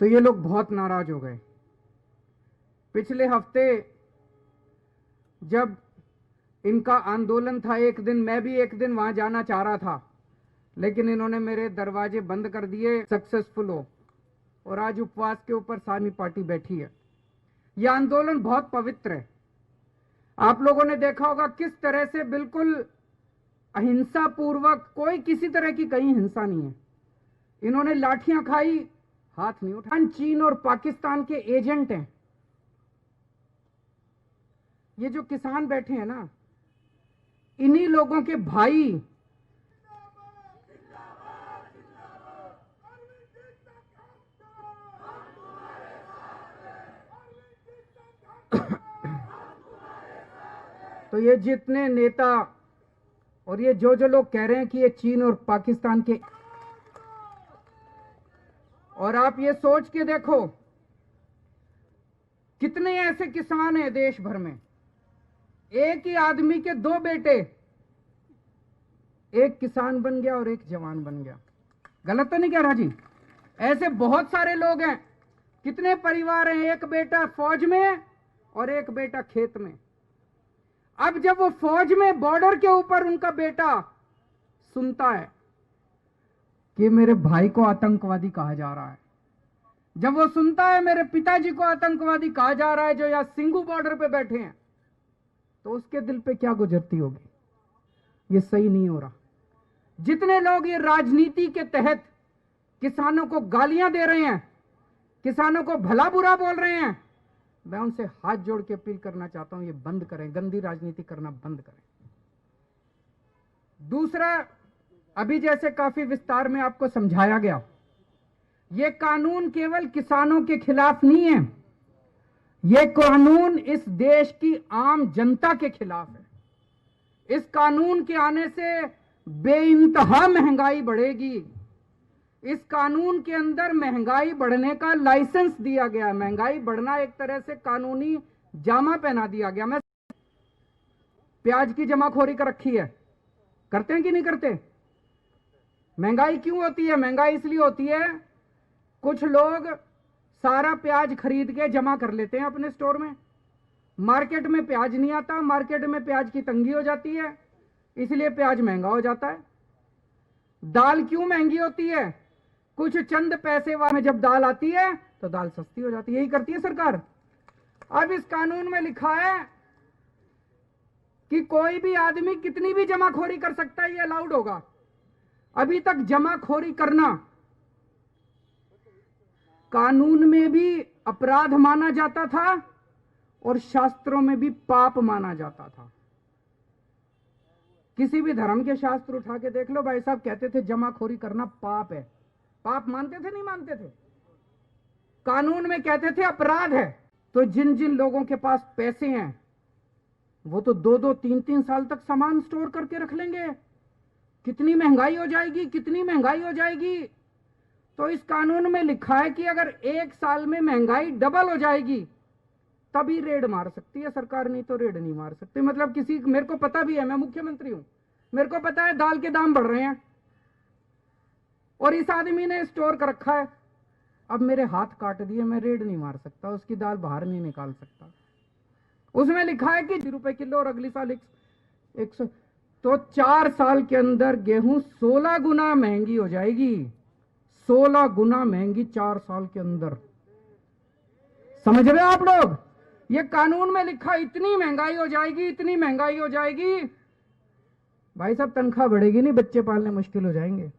तो ये लोग बहुत नाराज हो गए। पिछले हफ्ते जब इनका आंदोलन था, एक दिन मैं भी एक दिन वहां जाना चाह रहा था, लेकिन इन्होंने मेरे दरवाजे बंद कर दिए सक्सेसफुल हो, और आज उपवास के ऊपर सारी पार्टी बैठी है। यह आंदोलन बहुत पवित्र है। आप लोगों ने देखा होगा किस तरह से बिल्कुल अहिंसा पूर्वक, कोई किसी तरह की कहीं हिंसा नहीं है। इन्होंने लाठियां खाई, हाथ नहीं उठाया। चीन और पाकिस्तान के एजेंट हैं ये जो किसान बैठे हैं ना, इन्हीं लोगों के भाई तो ये जितने नेता और ये जो लोग कह रहे हैं कि ये चीन और पाकिस्तान के, और आप ये सोच के देखो कितने ऐसे किसान हैं देश भर में, एक ही आदमी के दो बेटे, एक किसान बन गया और एक जवान बन गया। गलत तो नहीं कह रहा जी? ऐसे बहुत सारे लोग हैं। कितने परिवार हैं, एक बेटा फौज में और एक बेटा खेत में। अब जब वो फौज में बॉर्डर के ऊपर उनका बेटा सुनता है कि मेरे भाई को आतंकवादी कहा जा रहा है, जब वो सुनता है मेरे पिताजी को आतंकवादी कहा जा रहा है जो यहां सिंघू बॉर्डर पे बैठे हैं, तो उसके दिल पे क्या गुजरती होगी? ये सही नहीं हो रहा। जितने लोग ये राजनीति के तहत किसानों को गालियां दे रहे हैं, किसानों को भला बुरा बोल रहे हैं, मैं उनसे हाथ जोड़ के अपील करना चाहता हूं, ये बंद करें, गंदी राजनीति करना बंद करें। दूसरा, अभी जैसे काफी विस्तार में आपको समझाया गया, ये कानून केवल किसानों के खिलाफ नहीं है, ये कानून इस देश की आम जनता के खिलाफ है। इस कानून के आने से बेइंतहा महंगाई बढ़ेगी। इस कानून के अंदर महंगाई बढ़ने का लाइसेंस दिया गया। महंगाई बढ़ना एक तरह से कानूनी जामा पहना दिया गया। मैं प्याज की जमाखोरी कर रखी है, करते हैं कि नहीं करते? महंगाई क्यों होती है? महंगाई इसलिए होती है, कुछ लोग सारा प्याज खरीद के जमा कर लेते हैं अपने स्टोर में, मार्केट में प्याज नहीं आता, मार्केट में प्याज की तंगी हो जाती है, इसलिए प्याज महंगा हो जाता है। दाल क्यों महंगी होती है? कुछ चंद पैसे में जब दाल आती है तो दाल सस्ती हो जाती है। यही करती है सरकार। अब इस कानून में लिखा है कि कोई भी आदमी कितनी भी जमाखोरी कर सकता है, ये अलाउड होगा। अभी तक जमाखोरी करना कानून में भी अपराध माना जाता था और शास्त्रों में भी पाप माना जाता था। किसी भी धर्म के शास्त्र उठा के देख लो, भाई साहब कहते थे जमाखोरी करना पाप है। पाप मानते थे नहीं मानते थे? कानून में कहते थे अपराध है। तो जिन जिन लोगों के पास पैसे हैं वो तो 2-2, 3-3 साल तक सामान स्टोर करके रख लेंगे। कितनी महंगाई हो जाएगी, कितनी महंगाई हो जाएगी। तो इस कानून में लिखा है कि अगर एक साल में महंगाई डबल हो जाएगी तभी रेड मार सकती है सरकार, नहीं तो रेड नहीं मार सकती। मतलब किसी, मेरे को पता भी है, मैं मुख्यमंत्री हूं, मेरे को पता है दाल के दाम बढ़ रहे हैं और इस आदमी ने स्टोर कर रखा है, अब मेरे हाथ काट दिए, मैं रेड नहीं मार सकता, उसकी दाल बाहर नहीं निकाल सकता। उसमें लिखा है कि ₹1 किलो और अगली साल 100। तो 4 साल के अंदर गेहूं 16 गुना महंगी हो जाएगी। 16 गुना महंगी 4 साल के अंदर। समझ रहे हो आप लोग? ये कानून में लिखा, इतनी महंगाई हो जाएगी, इतनी महंगाई हो जाएगी। भाई साहब तनख्वाह बढ़ेगी नहीं, बच्चे पालने मुश्किल हो जाएंगे।